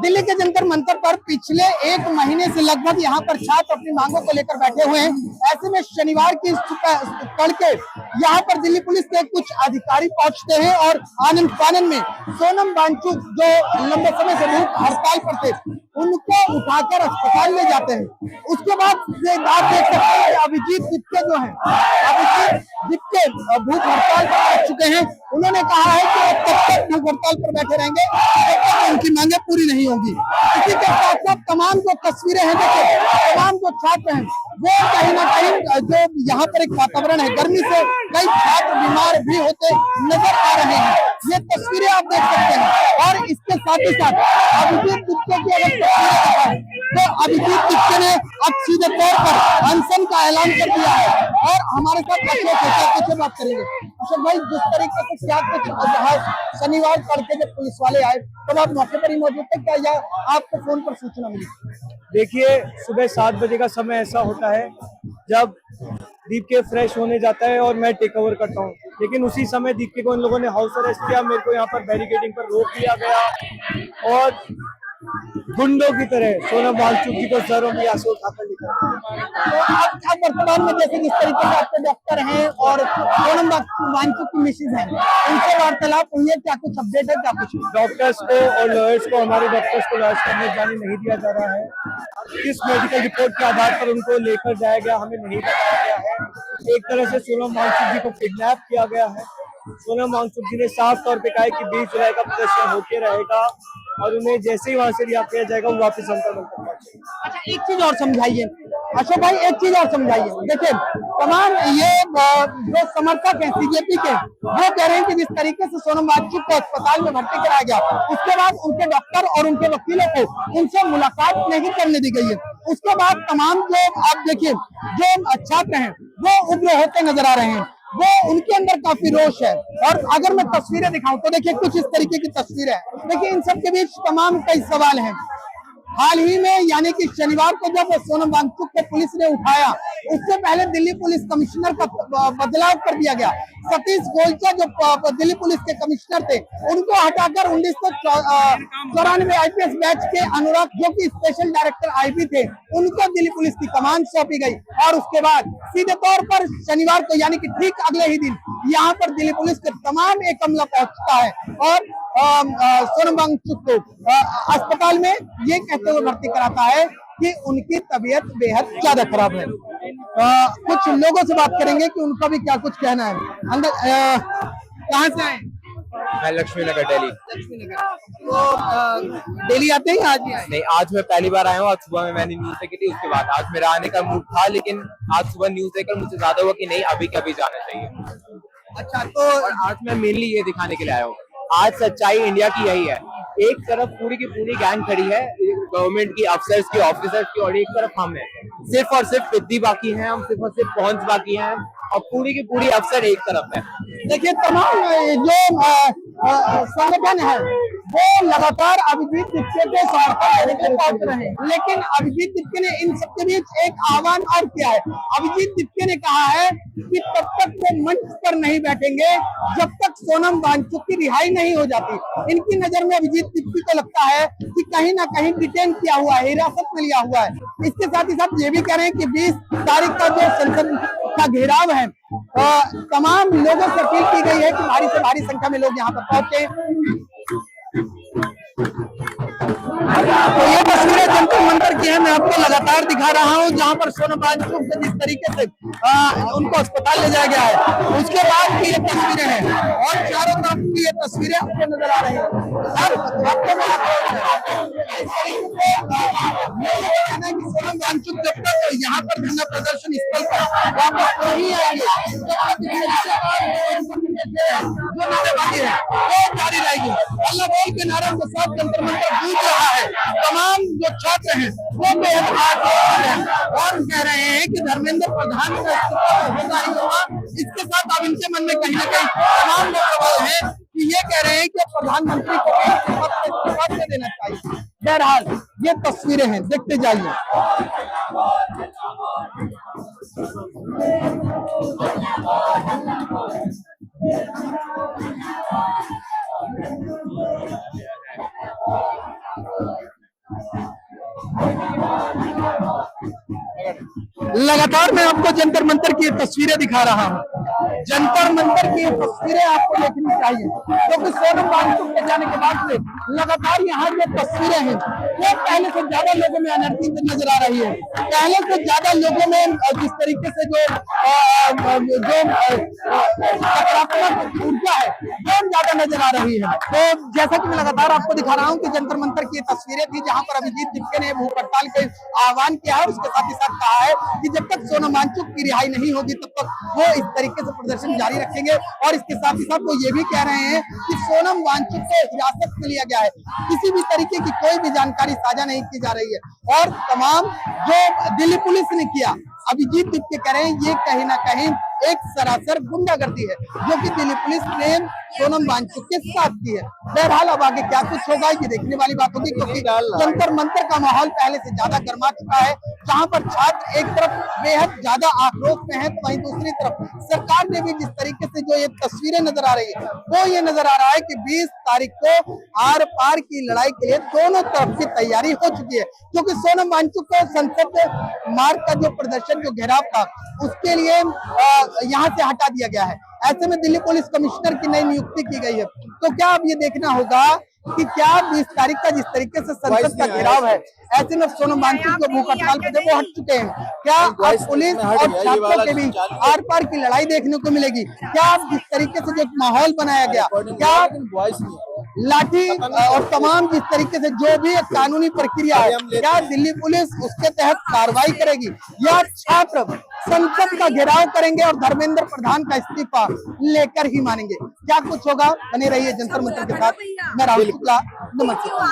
दिल्ली के जंतर मंतर पर पिछले एक महीने से लगभग यहाँ पर छात्र अपनी मांगों को लेकर बैठे हुए हैं। ऐसे में शनिवार की तड़के यहाँ पर दिल्ली पुलिस के कुछ अधिकारी पहुंचते हैं और आनन फानन में सोनम वांगचुक जो लंबे समय से भूख हड़ताल पर थे उनको उठाकर अस्पताल ले जाते हैं। उसके बाद आप देख सकते हैं अभिजीत दिप्ते जो है, अभिजीत दिप्ते भूख हड़ताल पर बैठ चुके हैं। उन्होंने कहा है कि तब तक भूख हड़ताल पर बैठे रहेंगे जब तक उनकी मांगे पूरी नहीं होगी। इसी के साथ साथ तमाम जो तस्वीरें हैं, देखिए तमाम जो छात्र हैं वो कहीं ना कहीं जो यहाँ पर एक वातावरण है, गर्मी से कई छात्र बीमार भी होते नजर आ रहे हैं। ये तस्वीरें आप देख सकते हैं। और इसके साथ ही साथ अभिजीत दिप्ते की अगर तस्वीरें तो अभिजीत दिप्ते ने अब सीधे तौर पर अनशन का ऐलान कर दिया है। और हमारे साथ अशोक है, कुछ बात करेंगे। अशोक भाई, जिस तरीके से क्या कुछ शनिवार तड़के जब पुलिस वाले आए तब आप मौके पर ही मौजूद थे क्या, या आपको फोन पर सूचना मिली? देखिए, सुबह 7 बजे का समय ऐसा होता है जब दीपके फ्रेश होने जाता है और मैं टेक ओवर करता हूँ, लेकिन उसी समय दीपके को इन लोगों ने हाउस अरेस्ट किया। मेरे को यहाँ पर बैरिकेडिंग पर रोक लिया गया और गुंडों की तरह सोनम वांगचुक की तो सरों में आंसू उठाकर लिखा। तो अब वर्तमान में जैसे जिस तरीके से आपके डॉक्टर हैं और सोनम वांगचुक की मिसेज हैं, उनसे वार्तालाप हुई है, क्या कुछ अपडेट है, क्या कुछ? डॉक्टर्स को और लॉयर्स को, हमारे डॉक्टर्स को लॉयर्स करने जाने नहीं दिया जा रहा है। किस मेडिकल रिपोर्ट के आधार पर उनको लेकर जाया गया हमें नहीं बताया गया है। एक तरह से सोनम वांगचुक जी को किडनैप किया गया है। सोनम वांगचुक जी ने साफ तौर पे कहा है कि 20 जुलाई का प्रदर्शन होते रहेगा और उन्हें जैसे ही वहां से रिहा किया जाएगा वो वापस अंतर्मन कर पहुंचेंगे। अच्छा, एक चीज और समझाइए अशोक भाई, एक चीज और समझाइए। देखिए तमाम ये जो समर्थक हैं सीजेपी के, वो कह रहे हैं कि जिस तरीके से सोनम वांगचुक को अस्पताल में भर्ती कराया गया, उसके बाद उनके डॉक्टर और उनके वकीलों को उनसे मुलाकात नहीं करने दी गई है। उसके बाद तमाम जो आप देखिए जो छात्र हैं वो उग्र होते नजर आ रहे हैं, वो उनके अंदर काफी रोष है। और अगर मैं तस्वीरें दिखाऊं तो देखिए कुछ इस तरीके की तस्वीरें हैं। देखिए इन सब के बीच तमाम कई सवाल हैं। हाल ही में यानी कि शनिवार को जब सोनम वांगचुक को पुलिस ने उठाया, उससे पहले दिल्ली पुलिस कमिश्नर का बदलाव कर दिया गया। सतीश गोलचा जो दिल्ली पुलिस के कमिश्नर थे उनको हटाकर 1994 आईपीएस बैच के अनुराग जो कि स्पेशल डायरेक्टर आईबी थे उनको दिल्ली पुलिस की कमान सौंपी गई। और उसके बाद सीधे तौर पर शनिवार को यानी कि ठीक अगले ही दिन यहाँ पर दिल्ली पुलिस के तमाम एक अमला पहुंचता है और सोनम वांगचुक को अस्पताल में ये कहते हुए भर्ती कराता है कि उनकी तबीयत बेहद ज्यादा खराब है। कुछ लोगों से बात करेंगे कि उनका भी क्या कुछ कहना है। अंदर कहाँ से आए? मैं लक्ष्मी नगर दिल्ली। तो दिल्ली आते ही आज ही आए? नहीं, आज मैं पहली बार आया हूँ। आज सुबह में मैंने न्यूज देखी थी, उसके बाद आज मेरा आने का मूड था, लेकिन आज सुबह न्यूज देखकर मुझे ज्यादा हुआ कि नहीं अभी के अभी जाना चाहिए। अच्छा, तो आज मैं मेनली ये दिखाने के लिए आया हूँ, आज सच्चाई इंडिया की यही है। एक तरफ पूरी की पूरी गैंग खड़ी है गवर्नमेंट की, अफसर्स की, ऑफिसर्स की, और एक तरफ हम है। सिर्फ और सिर्फ विद्धि बाकी है, हम सिर्फ और सिर्फ पहुंच बाकी हैं, और पूरी की पूरी अफसर एक तरफ है। देखिए तमाम जो संगठन है वो लगातार अभिजीत दिप्ते के समर्थन देने के लिए पहुंच रहे हैं, लेकिन अभिजीत दिप्ते ने इन सबके बीच एक आह्वान और किया है। अभिजीत दिप्ते ने कहा है कि तब तक वो मंच पर नहीं बैठेंगे जब तक सोनम वांगचुक की रिहाई नहीं हो जाती। इनकी नजर में अभिजीत दिप्ते को लगता है कि कहीं ना कहीं डिटेन किया हुआ है, हिरासत में लिया हुआ है। इसके साथ ही साथ ये भी कह रहे हैं कि 20 तारीख का जो संसद का घेराव है, तमाम लोगों से अपील की गई है कि भारी से भारी संख्या में लोग यहाँ पर पहुंचे। तो ये तस्वीरें जंतर मंतर की है, मैं आपको लगातार दिखा रहा हूँ, जहाँ पर सोनम वांगचुक को जिस तरीके से उनको अस्पताल ले जाया गया है, उसके बाद की ये तस्वीरें हैं और चारों तरफ की ये तस्वीरें आपको नजर आ रही है। सोनम वांगचुक जब तक यहाँ पर धरना प्रदर्शन स्थल पर वापस नहीं आएंगे, जो नारेबाजी है वो जारी रहेगी। अल्लाह बोल के नारे के साथ जंतर मंतर गूंज रहा है। तमाम जो छात्र हैं वो बेहद आक्रोशित हैं और कह रहे हैं कि धर्मेंद्र प्रधान का इस्तीफा होगा ही होगा। इसके साथ अब इनके मन में कहीं ना कहीं तमाम लोग हैं कि ये कह रहे हैं कि प्रधानमंत्री को इस्तीफा दे देना चाहिए। बहरहाल ये तस्वीरें हैं, देखते जाइए। लगातार मैं आपको जंतर मंतर की तस्वीरें दिखा रहा हूँ। जंतर मंतर की तस्वीरें आपको देखनी चाहिए, क्योंकि सोनम वांगचुक के जाने के बाद से लगातार यहाँ जो तस्वीरें हैं वो पहले से ज्यादा लोगों में एनर्जी नजर आ रही है। पहले से ज्यादा लोगों में जिस तरीके से जो सकारात्मक ऊर्जा है वो ज्यादा नजर आ रही है। तो जैसा कि मैं लगातार आपको दिखा रहा हूँ कि जंतर मंतर की तस्वीरें थी, जहाँ पर अभिजीत दीपके ने भूख हड़ताल के आह्वान किया है और उसके साथ ही साथ कहा है कि जब तक सोनम वांगचुक की रिहाई नहीं होगी तब तक वो इस तरीके से प्रदर्शन जारी रखेंगे। और इसके साथ ही साथ वो ये भी कह रहे हैं कि सोनम वांगचुक को हिरासत में लिया गया है, किसी भी तरीके की कोई भी जानकारी साझा नहीं की जा रही है। और तमाम जो दिल्ली पुलिस ने किया, अभिजीत दीपके कह रहे हैं ये कहीं ना कहीं एक सरासर गुंडागर्दी है जो कि दिल्ली पुलिस ने सोनम वांगचुक के साथ की है। बहरहाल अब आगे क्या कुछ होगा ये देखने वाली बात होगी, क्योंकि जंतर मंतर का माहौल पहले से ज्यादा गर्मा चुका है, जहां पर छात्र एक तरफ बेहद ज्यादा आक्रोश में है, तो वहीं दूसरी तरफ सरकार ने भी जिस तरीके से जो ये तस्वीरें नजर आ रही है वो ये नजर आ रहा है कि 20 तारीख को आर पार की लड़ाई के लिए दोनों तरफ की तैयारी हो चुकी है। क्योंकि सोनम वांगचुक को संसद मार्ग का जो प्रदर्शन, जो घेराव था, उसके लिए यहाँ से हटा दिया गया है। ऐसे में दिल्ली पुलिस कमिश्नर की नई नियुक्ति की गई है। तो क्या अब ये देखना होगा कि क्या 20 तारीख का जिस तरीके से संसद का घेराव है, ऐसे में सोनम वांगचुक जो भूख हड़ताल पे थे वो हट चुके हैं, क्या अब पुलिस और छात्रों के बीच आर पार की लड़ाई देखने को मिलेगी? क्या अब जिस तरीके से जो माहौल बनाया गया, क्या लाठी और तमाम जिस तरीके से जो भी एक कानूनी प्रक्रिया है, क्या दिल्ली पुलिस उसके तहत कार्रवाई करेगी या छात्र संसद का घेराव करेंगे और धर्मेंद्र प्रधान का इस्तीफा लेकर ही मानेंगे? क्या कुछ होगा, बने रहिए जंतर मंतर के साथ। मैं राहुल शुक्ला, नमस्ते।